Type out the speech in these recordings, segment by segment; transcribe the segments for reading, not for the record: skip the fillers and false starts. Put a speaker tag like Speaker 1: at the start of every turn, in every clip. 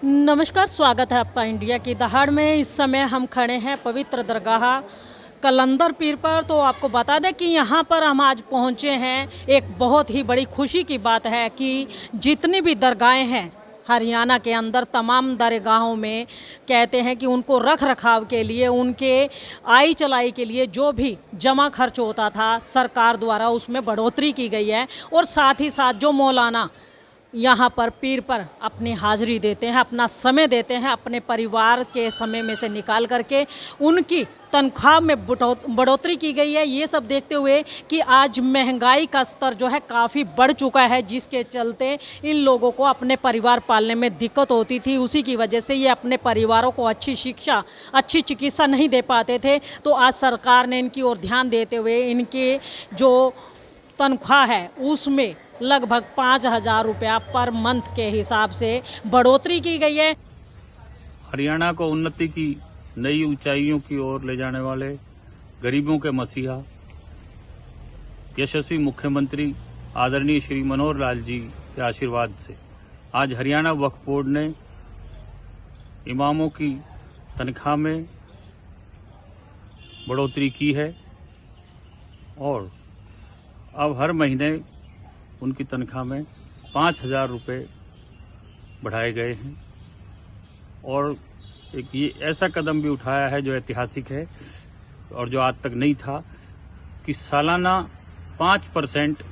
Speaker 1: नमस्कार, स्वागत है आपका इंडिया की दहाड़ में। इस समय हम खड़े हैं पवित्र दरगाह कलंदर पीर पर। तो आपको बता दें कि यहाँ पर हम आज पहुँचे हैं। एक बहुत ही बड़ी खुशी की बात है कि जितनी भी दरगाहें हैं हरियाणा के अंदर, तमाम दरगाहों में कहते हैं कि उनको रख रखाव के लिए, उनके आई चलाई के लिए जो भी जमा खर्च होता था सरकार द्वारा, उसमें बढ़ोतरी की गई है। और साथ ही साथ जो मौलाना यहाँ पर पीर पर अपनी हाज़िरी देते हैं, अपना समय देते हैं, अपने परिवार के समय में से निकाल करके उनकी तनख्वाह में बढ़ोतरी की गई है। ये सब देखते हुए कि आज महंगाई का स्तर जो है काफ़ी बढ़ चुका है, जिसके चलते इन लोगों को अपने परिवार पालने में दिक्कत होती थी। उसी की वजह से ये अपने परिवारों को अच्छी शिक्षा, अच्छी चिकित्सा नहीं दे पाते थे। तो आज सरकार ने इनकी ओर ध्यान देते हुए इनके जो तनख्वाह है उसमें लगभग 5,000 रुपया पर मंथ के हिसाब से बढ़ोतरी की गई है।
Speaker 2: हरियाणा को उन्नति की नई ऊंचाइयों की ओर ले जाने वाले गरीबों के मसीहा यशस्वी मुख्यमंत्री आदरणीय श्री मनोहर लाल जी के आशीर्वाद से आज हरियाणा वक्फ बोर्ड ने इमामों की तनख्वाह में बढ़ोतरी की है और अब हर महीने उनकी तनख्वाह में 5,000 रुपये बढ़ाए गए हैं। और एक ये ऐसा कदम भी उठाया है जो ऐतिहासिक है और जो आज तक नहीं था कि सालाना 5%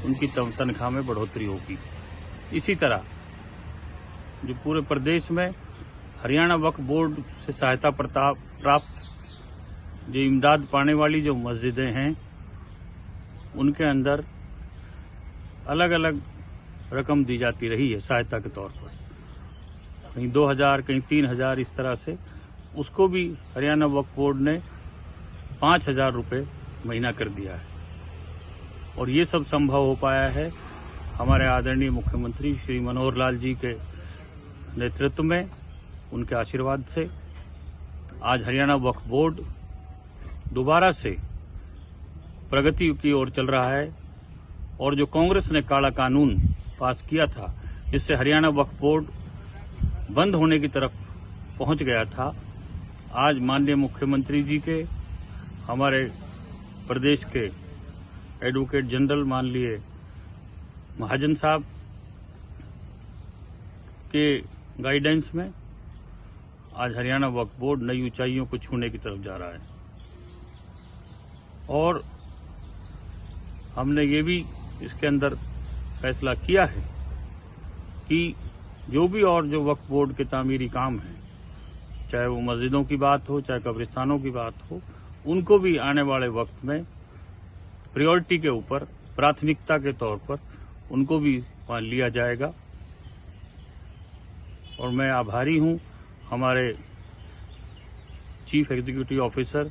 Speaker 2: उनकी तनख्वाह में बढ़ोतरी होगी। इसी तरह जो पूरे प्रदेश में हरियाणा वक्फ बोर्ड से सहायता प्राप्त जो इमदाद पाने वाली जो मस्जिदें हैं उनके अंदर अलग अलग रकम दी जाती रही है सहायता के तौर पर, कहीं 2,000 कहीं 3,000 इस तरह से। उसको भी हरियाणा वक्फ बोर्ड ने 5,000 रुपये महीना कर दिया है। और ये सब संभव हो पाया है हमारे आदरणीय मुख्यमंत्री श्री मनोहर लाल जी के नेतृत्व में, उनके आशीर्वाद से। आज हरियाणा वक्फ बोर्ड दोबारा से प्रगति की ओर चल रहा है और जो कांग्रेस ने काला कानून पास किया था जिससे हरियाणा वक्फ बोर्ड बंद होने की तरफ पहुंच गया था, आज माननीय मुख्यमंत्री जी के, हमारे प्रदेश के एडवोकेट जनरल माननीय महाजन साहब के गाइडेंस में आज हरियाणा वक्फ बोर्ड नई ऊंचाइयों को छूने की तरफ जा रहा है। और हमने ये भी इसके अंदर फैसला किया है कि जो भी और जो वक्फ बोर्ड के तामीरी काम हैं, चाहे वो मस्जिदों की बात हो, चाहे कब्रिस्तानों की बात हो, उनको भी आने वाले वक्त में प्रायोरिटी के ऊपर, प्राथमिकता के तौर पर उनको भी वहाँ लिया जाएगा। और मैं आभारी हूँ हमारे chief executive officer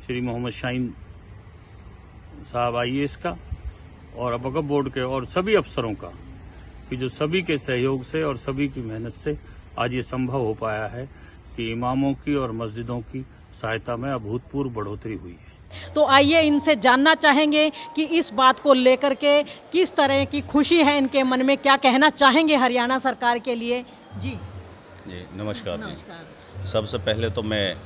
Speaker 2: Shri Mohammad Shaheen sahab IAS का और वक्फ बोर्ड के और सभी अफसरों का कि जो सभी के सहयोग से और सभी की मेहनत से आज ये संभव हो पाया है कि इमामों की और मस्जिदों की सहायता में अभूतपूर्व बढ़ोतरी हुई है।
Speaker 1: तो आइए इनसे जानना चाहेंगे कि इस बात को लेकर के किस तरह की खुशी है इनके मन में, क्या कहना चाहेंगे हरियाणा सरकार के लिए। जी
Speaker 3: नमस्कार जी। सबसे पहले तो मैं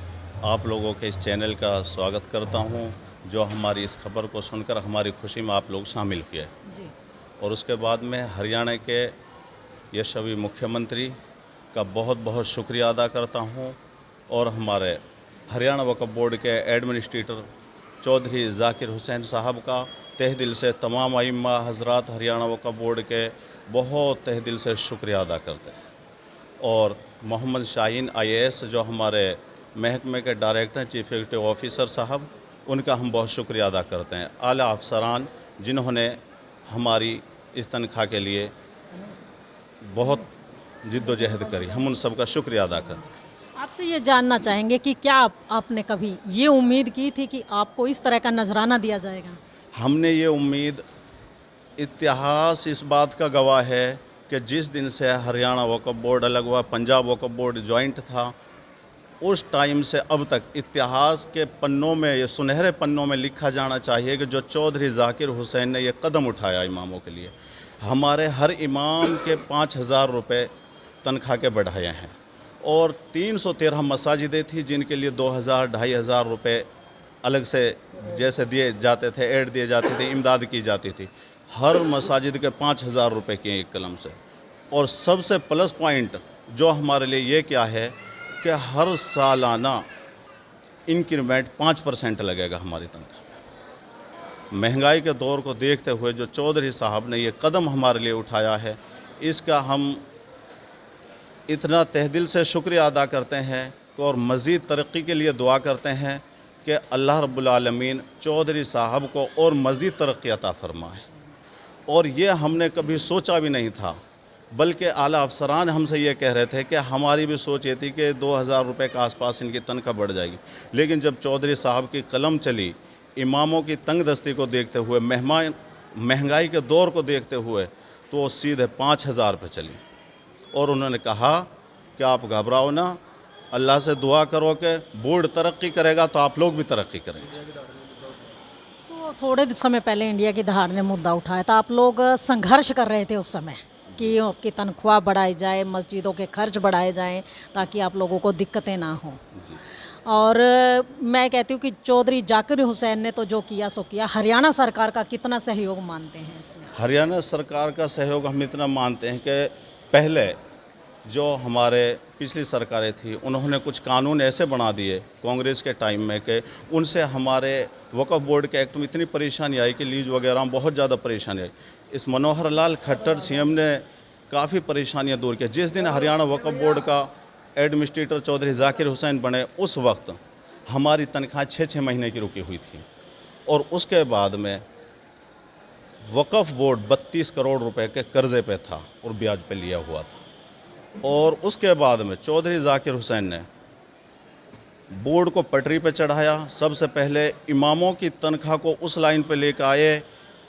Speaker 3: आप लोगों के इस चैनल का स्वागत करता हूं जो हमारी इस खबर को सुनकर हमारी खुशी में आप लोग शामिल हुए जी। और उसके बाद में हरियाणा के यशस्वी मुख्यमंत्री का बहुत बहुत शुक्रिया अदा करता हूं और हमारे हरियाणा वक्फ बोर्ड के एडमिनिस्ट्रेटर चौधरी जाकिर हुसैन साहब का तहे दिल से, तमाम आइम्मा हजरात हरियाणा वक्फ बोर्ड के बहुत तहे दिल से शुक्रिया अदा करते हैं। और मोहम्मद शाहीन IAS जो हमारे महकमे के डायरेक्टर चीफ एग्जीक्यूटिव ऑफिसर साहब, उनका हम बहुत शुक्रिया अदा करते हैं। आला अफसरान जिन्होंने हमारी इस तनख्वाह के लिए बहुत जिद्दोजहद करी, हम उन सब का शुक्रिया अदा करते हैं।
Speaker 1: आपसे ये जानना चाहेंगे कि क्या आपने कभी ये उम्मीद की थी कि आपको इस तरह का नजराना दिया जाएगा?
Speaker 3: हमने ये उम्मीद, इतिहास इस बात का गवाह है कि जिस दिन से हरियाणा वक्फ बोर्ड अलग हुआ, पंजाब वक्फ बोर्ड जॉइंट था, उस टाइम से अब तक इतिहास के पन्नों में, ये सुनहरे पन्नों में लिखा जाना चाहिए कि जो चौधरी जाकिर हुसैन ने ये कदम उठाया इमामों के लिए, हमारे हर इमाम के 5,000 रुपये तनख्वाह के बढ़ाए हैं। और 313 मसाजिदें थी जिनके लिए 2,000-2,500 रुपये अलग से जैसे दिए जाते थे, ऐड दिए जाते थे, इमदाद की जाती थी। हर मसाजिद के 5,000 रुपये किए एक कलम से। और सबसे प्लस पॉइंट जो हमारे लिए ये क्या है कि हर सालाना इंक्रीमेंट 5% लगेगा हमारी तनख्वाह में। महंगाई के दौर को देखते हुए जो चौधरी साहब ने ये कदम हमारे लिए उठाया है, इसका हम इतना तहदिल से शुक्रिया अदा करते हैं और मज़ीद तरक्की के लिए दुआ करते हैं कि अल्लाह रब्बुल आलमीन चौधरी साहब को और मज़ीद तरक्की अता फरमाए। और ये हमने कभी सोचा भी नहीं था, बल्कि आला अफसरान हमसे ये कह रहे थे कि हमारी भी सोच ये थी कि 2,000 रुपये के आसपास इनकी तनख्वाह बढ़ जाएगी। लेकिन जब चौधरी साहब की कलम चली, इमामों की तंगदस्ती को देखते हुए, महंगाई के दौर को देखते हुए, तो वो सीधे 5,000 पे चली। और उन्होंने कहा कि आप घबराओ ना, अल्लाह से दुआ करो कि बोर्ड तरक्की करेगा तो आप लोग भी तरक्की करेंगे।
Speaker 1: तो थोड़े समय पहले इंडिया की दहाड़ ने मुद्दा उठाया था, आप लोग संघर्ष कर रहे थे उस समय कि आपकी तनख्वाह बढ़ाई जाए, मस्जिदों के खर्च बढ़ाए जाएं ताकि आप लोगों को दिक्कतें ना हों। और मैं कहती हूँ कि चौधरी जाकिर हुसैन ने तो जो किया सो किया। हरियाणा सरकार का कितना सहयोग मानते हैं इसमें?
Speaker 3: हरियाणा सरकार का सहयोग हम इतना मानते हैं कि पहले जो हमारे पिछली सरकारें थी उन्होंने कुछ कानून ऐसे बना दिए कांग्रेस के टाइम में कि उनसे हमारे वक्फ बोर्ड के एक्ट में इतनी परेशानी आई कि लीज वगैरह में बहुत ज़्यादा परेशानी आई। इस मनोहर लाल खट्टर सीएम ने काफ़ी परेशानियां दूर की। जिस दिन हरियाणा वक्फ बोर्ड का एडमिनिस्ट्रेटर चौधरी जाकिर हुसैन बने, उस वक्त हमारी तनख्वाह 6-6 महीने की रुकी हुई थी। और उसके बाद में वक्फ बोर्ड 32 करोड़ रुपए के कर्ज़े पे था और ब्याज पे लिया हुआ था। और उसके बाद में चौधरी जाकिर हुसैन ने बोर्ड को पटरी पे चढ़ाया। सबसे पहले इमामों की तनख्वाह को उस लाइन पे लेकर आए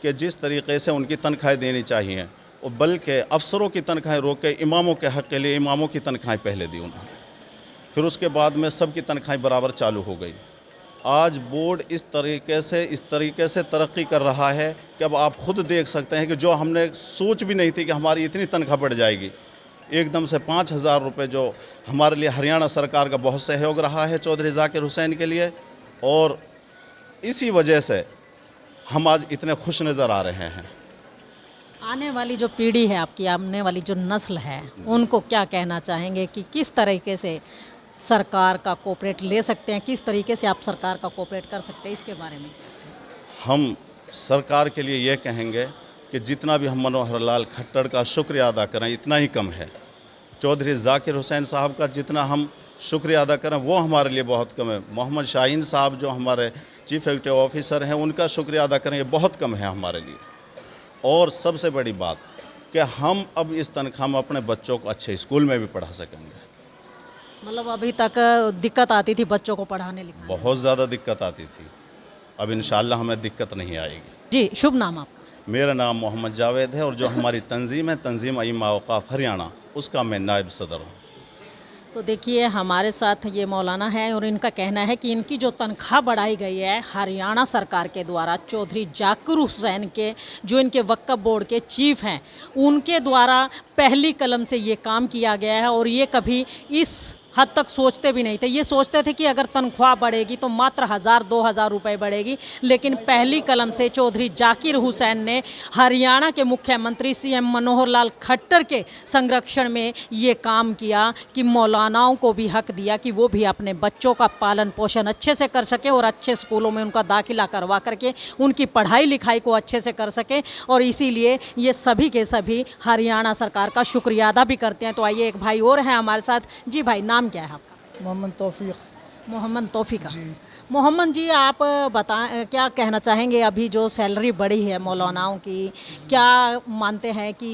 Speaker 3: कि जिस तरीके से उनकी तनख्वाहें देनी चाहिए, और बल्कि अफसरों की तनख्वाहें रोक के इमामों के हक़ के लिए इमामों की तनख्वाहें पहले दी उन्होंने। फिर उसके बाद में सबकी तनख्वाहें बराबर चालू हो गई। आज बोर्ड इस तरीके से तरक्की कर रहा है कि अब आप ख़ुद देख सकते हैं कि जो हमने सोच भी नहीं थी कि हमारी इतनी तनख्वाह बढ़ जाएगी, एकदम से 5,000 रुपये, जो हमारे लिए हरियाणा सरकार का बहुत सहयोग रहा है चौधरी जाकिर हुसैन के लिए। और इसी वजह से हम आज इतने खुश नज़र आ रहे हैं।
Speaker 1: आने वाली जो पीढ़ी है आपकी, आने वाली जो नस्ल है, उनको क्या कहना चाहेंगे कि किस तरीके से सरकार का कोऑपरेट ले सकते हैं, किस तरीके से आप सरकार का कोऑपरेट कर सकते हैं, इसके बारे में?
Speaker 3: हम सरकार के लिए ये कहेंगे कि जितना भी हम मनोहर लाल खट्टर का शुक्रिया अदा करें इतना ही कम है। चौधरी जाकिर हुसैन साहब का जितना हम शुक्रिया अदा करें वो हमारे लिए बहुत कम है। मोहम्मद शाहीन साहब जो हमारे चीफ एग्जीक्यूटिव ऑफिसर हैं, उनका शुक्रिया अदा करें ये बहुत कम है हमारे लिए। और सबसे बड़ी बात कि हम अब इस तनख्वाह में अपने बच्चों को अच्छे स्कूल में भी पढ़ा सकेंगे।
Speaker 1: मतलब अभी तक दिक्कत आती थी बच्चों को पढ़ाने लिखाने?
Speaker 3: बहुत ज़्यादा दिक्कत आती थी, अब इंशाअल्लाह हमें दिक्कत नहीं आएगी।
Speaker 1: जी, शुभ नाम आप?
Speaker 3: मेरा नाम मोहम्मद जावेद है और जो हमारी तंजीम है, तंजीम अइम्मा औक़ाफ़ हरियाणा, उसका मैं नायब सदर हूँ।
Speaker 1: तो देखिए हमारे साथ ये मौलाना है और इनका कहना है कि इनकी जो तनख्वाह बढ़ाई गई है हरियाणा सरकार के द्वारा, चौधरी जाकिर हुसैन के जो इनके वक्फ बोर्ड के चीफ हैं, उनके द्वारा पहली कलम से ये काम किया गया है। और ये कभी इस हद तक सोचते भी नहीं थे। ये सोचते थे कि अगर तनख्वाह बढ़ेगी तो मात्र 1,000-2,000 रुपये बढ़ेगी, लेकिन पहली कलम से चौधरी जाकिर हुसैन ने हरियाणा के मुख्यमंत्री सीएम मनोहर लाल खट्टर के संरक्षण में ये काम किया कि मौलानाओं को भी हक दिया कि वो भी अपने बच्चों का पालन पोषण अच्छे से कर सके और अच्छे स्कूलों में उनका दाखिला करवा करके उनकी पढ़ाई लिखाई को अच्छे से कर सके। और इसीलिए ये सभी के सभी हरियाणा सरकार का शुक्रिया अदा भी करते हैं। तो आइए एक भाई और हैं हमारे साथ। जी भाई, नाम क्या है आपका?
Speaker 4: मोहम्मद तौफीक।
Speaker 1: मोहम्मद तौफीक। मोहम्मद जी, आप बताएं क्या कहना चाहेंगे? अभी जो सैलरी बढ़ी है मौलानाओं की, क्या मानते हैं कि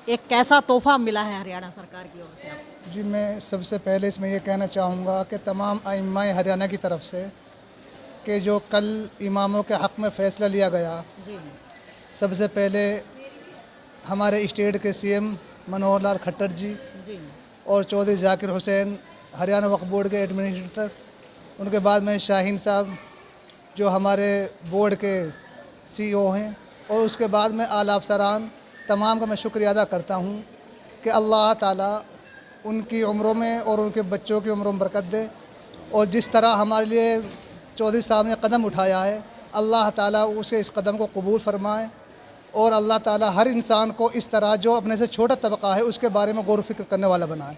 Speaker 1: एक कैसा तोहफा मिला है हरियाणा सरकार की ओर से आपको?
Speaker 4: जी, मैं सबसे पहले इसमें ये कहना चाहूँगा कि तमाम आइम्मा हरियाणा की तरफ से कि जो कल इमामों के हक़ में फ़ैसला लिया गया,
Speaker 1: जी, सबसे
Speaker 4: पहले हमारे स्टेट के सीएम मनोहर लाल खट्टर जी
Speaker 1: जी
Speaker 4: और चौधरी जाकिर हुसैन हरियाणा वक्फ बोर्ड के एडमिनिस्ट्रेटर, उनके बाद में शाहीन साहब जो हमारे बोर्ड के सीईओ हैं, और उसके बाद में आला अफसरान तमाम का मैं शुक्रिया अदा करता हूँ कि अल्लाह ताला उनकी उम्रों में और उनके बच्चों की उम्रों में बरकत दे। और जिस तरह हमारे लिए चौधरी साहब ने कदम उठाया है, अल्लाह ताला उसे इस कदम को कबूल फरमाए और अल्लाह ताला हर इंसान को इस तरह जो अपने से छोटा तबका है उसके बारे में गौर फिक्र करने वाला बनाए।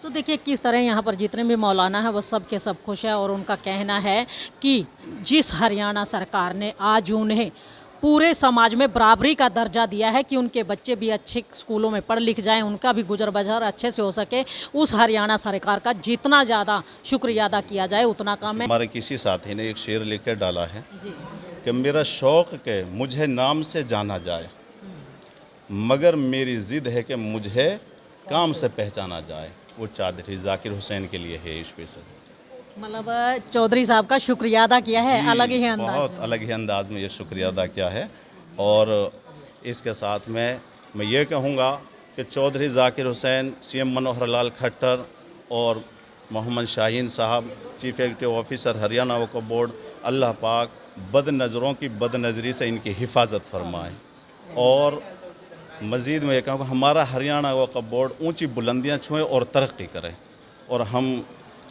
Speaker 1: तो देखिए किस तरह यहाँ पर जितने भी मौलाना हैं वो सब के सब खुश हैं और उनका कहना है कि जिस हरियाणा सरकार ने आज उन्हें पूरे समाज में बराबरी का दर्जा दिया है कि उनके बच्चे भी अच्छे स्कूलों में पढ़ लिख जाएं, उनका भी गुजर बसर अच्छे से हो सके, उस हरियाणा सरकार का जितना ज़्यादा शुक्रिया अदा किया जाए उतना कम है।
Speaker 3: हमारे किसी साथी ने एक शेर लिख कर डाला है
Speaker 1: जी
Speaker 3: कि मेरा शौक़ के मुझे नाम से जाना जाए, मगर मेरी ज़िद है कि मुझे काम से पहचाना जाए। वो चौधरी जाकिर हुसैन के लिए है स्पेशल।
Speaker 1: मतलब चौधरी साहब का शुक्रिया अदा किया है
Speaker 3: जी,
Speaker 1: अलग ही अंदाज
Speaker 3: बहुत
Speaker 1: में।
Speaker 3: अलग ही अंदाज में ये शुक्रिया अदा किया है। और इसके साथ में मैं ये कहूँगा कि चौधरी जाकिर हुसैन, सीएम मनोहर लाल खट्टर और मोहम्मद शाहीन साहब चीफ एग्जीक्यूटिव ऑफिसर हरियाणा वक्फ बोर्ड, अल्लाह पाक बद नज़रों की बद नज़री से इनकी हिफाजत फरमाए। और मज़ीद मैं ये कहूँगा हमारा हरियाणा वक्फ बोर्ड ऊंची बुलंदियां छुए और तरक्की करे। और हम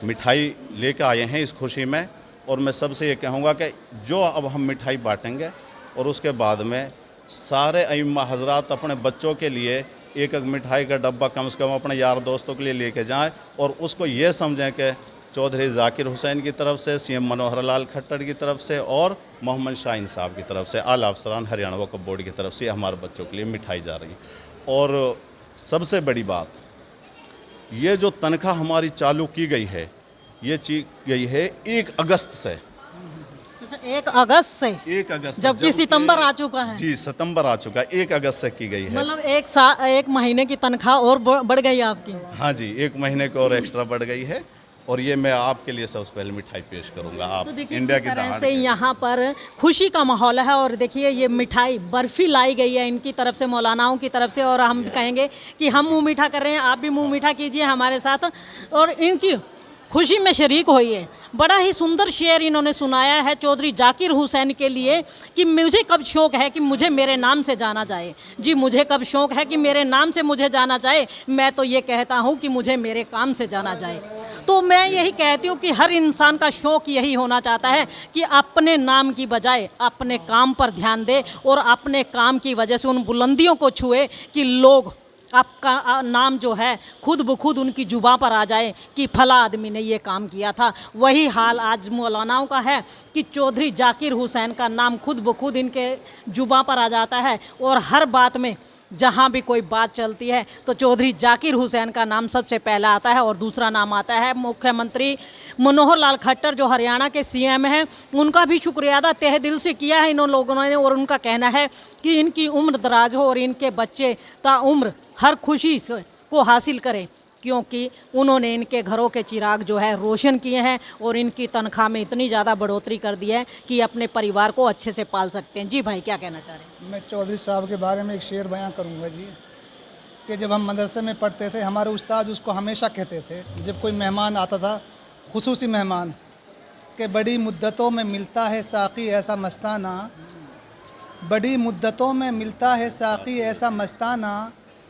Speaker 3: मिठाई लेकर आए हैं इस खुशी में, और मैं सबसे ये कहूँगा कि जो अब हम मिठाई बांटेंगे और उसके बाद में सारे अइम्मा हजरात अपने बच्चों के लिए एक एक मिठाई का डब्बा कम से कम अपने यार दोस्तों के लिए लेके जाएं और उसको ये समझें कि चौधरी जाकिर हुसैन की तरफ से, सीएम मनोहर लाल खट्टर की तरफ से और मोहम्मद शाहीन साहब की तरफ से, आला अफसरान हरियाणा वक्फ बोर्ड की तरफ से हमारे बच्चों के लिए मिठाई जा रही है। और सबसे बड़ी बात, ये जो तनख्वाह हमारी चालू की गई है, ये की गई है 1 अगस्त से।
Speaker 1: अच्छा 1 अगस्त से,
Speaker 3: 1 अगस्त,
Speaker 1: जबकि सितंबर आ चुका है।
Speaker 3: जी सितंबर आ चुका है, 1 अगस्त से की गई है।
Speaker 1: मतलब एक महीने की तनख्वाह और बढ़ गई आपकी।
Speaker 3: हाँ जी, 1 महीने की और एक्स्ट्रा बढ़ गई है। और ये मैं आपके लिए सबसे पहले मिठाई पेश करूंगा। आप
Speaker 1: तो देखिए
Speaker 3: इंडिया
Speaker 1: किस
Speaker 3: की
Speaker 1: तरह
Speaker 3: दहाड़
Speaker 1: से
Speaker 3: के-
Speaker 1: यहाँ पर खुशी का माहौल है। और देखिए ये मिठाई बर्फ़ी लाई गई है इनकी तरफ से, मौलानाओं की तरफ से। और हम कहेंगे कि हम मुंह मीठा कर रहे हैं, आप भी मुंह मीठा कीजिए हमारे साथ और इनकी खुशी में शरीक होइए। बड़ा ही सुंदर शेर इन्होंने सुनाया है चौधरी जाकिर हुसैन के लिए कि मुझे कब शौक़ है कि मुझे मेरे नाम से जाना जाए। जी मुझे कब शौक़ है कि मेरे नाम से मुझे जाना जाए, मैं तो ये कहता हूँ कि मुझे मेरे काम से जाना जाए। तो मैं यही कहती हूँ कि हर इंसान का शौक़ यही होना चाहता है कि अपने नाम की बजाय अपने काम पर ध्यान दे और अपने काम की वजह से उन बुलंदियों को छुए कि लोग आपका नाम जो है खुद ब खुद उनकी जुबां पर आ जाए कि फला आदमी ने ये काम किया था। वही हाल आज मौलानाओं का है कि चौधरी जाकिर हुसैन का नाम खुद ब खुद इनके जुबां पर आ जाता है और हर बात में जहाँ भी कोई बात चलती है तो चौधरी जाकिर हुसैन का नाम सबसे पहला आता है और दूसरा नाम आता है मुख्यमंत्री मनोहर लाल खट्टर जो हरियाणा के सीएम हैं। उनका भी शुक्रिया अदा तहे दिल से किया है इन लोगों ने। और उनका कहना है कि इनकी उम्र दराज हो और इनके बच्चे ताउम्र हर खुशी को हासिल करें, क्योंकि उन्होंने इनके घरों के चिराग जो है रोशन किए हैं और इनकी तनख्वाह में इतनी ज़्यादा बढ़ोतरी कर दी है कि अपने परिवार को अच्छे से पाल सकते हैं। जी भाई क्या कहना चाह रहे हैं?
Speaker 4: मैं चौधरी साहब के बारे में एक शेर बयां करूंगा जी, कि जब हम मदरसे में पढ़ते थे हमारे उस्ताद उसको हमेशा कहते थे, जब कोई मेहमान आता था, खुसूसी मेहमान, कि बड़ी मुद्दतों में मिलता है साक़ी ऐसा मस्ताना, बड़ी मुद्दतों में मिलता है साक़ी ऐसा मस्ताना,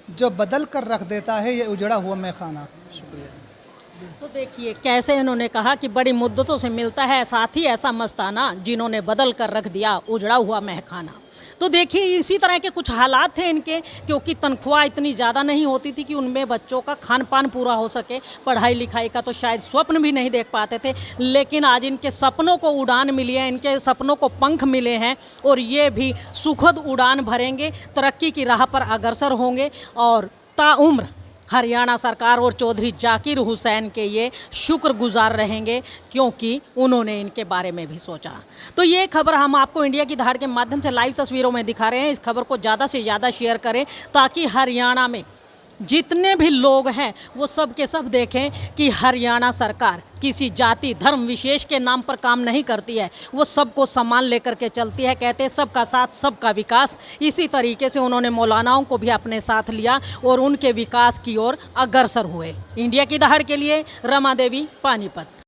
Speaker 4: जो बदल कर रख देता है ये उजड़ा हुआ मैखाना। शुक्रिया।
Speaker 1: तो देखिए कैसे इन्होंने कहा कि बड़ी मुद्दतों से मिलता है साथी ऐसा मस्ताना, जिन्होंने बदल कर रख दिया उजड़ा हुआ महखाना। तो देखिए इसी तरह के कुछ हालात थे इनके, क्योंकि तनख्वाह इतनी ज़्यादा नहीं होती थी कि उनमें बच्चों का खान पान पूरा हो सके, पढ़ाई लिखाई का तो शायद स्वप्न भी नहीं देख पाते थे। लेकिन आज इनके सपनों को उड़ान मिली है, इनके सपनों को पंख मिले हैं और ये भी सुखद उड़ान भरेंगे, तरक्की की राह पर अग्रसर होंगे और ताउम्र हरियाणा सरकार और चौधरी जाकिर हुसैन के ये शुक्रगुजार रहेंगे, क्योंकि उन्होंने इनके बारे में भी सोचा। तो ये खबर हम आपको इंडिया की दहाड़ के माध्यम से लाइव तस्वीरों में दिखा रहे हैं। इस खबर को ज़्यादा से ज़्यादा शेयर करें ताकि हरियाणा में जितने भी लोग हैं वो सब के सब देखें कि हरियाणा सरकार किसी जाति धर्म विशेष के नाम पर काम नहीं करती है, वो सबको सम्मान लेकर के चलती है। कहते हैं सबका साथ सबका विकास। इसी तरीके से उन्होंने मौलानाओं को भी अपने साथ लिया और उनके विकास की ओर अग्रसर हुए। इंडिया की दहाड़ के लिए रमा देवी, पानीपत।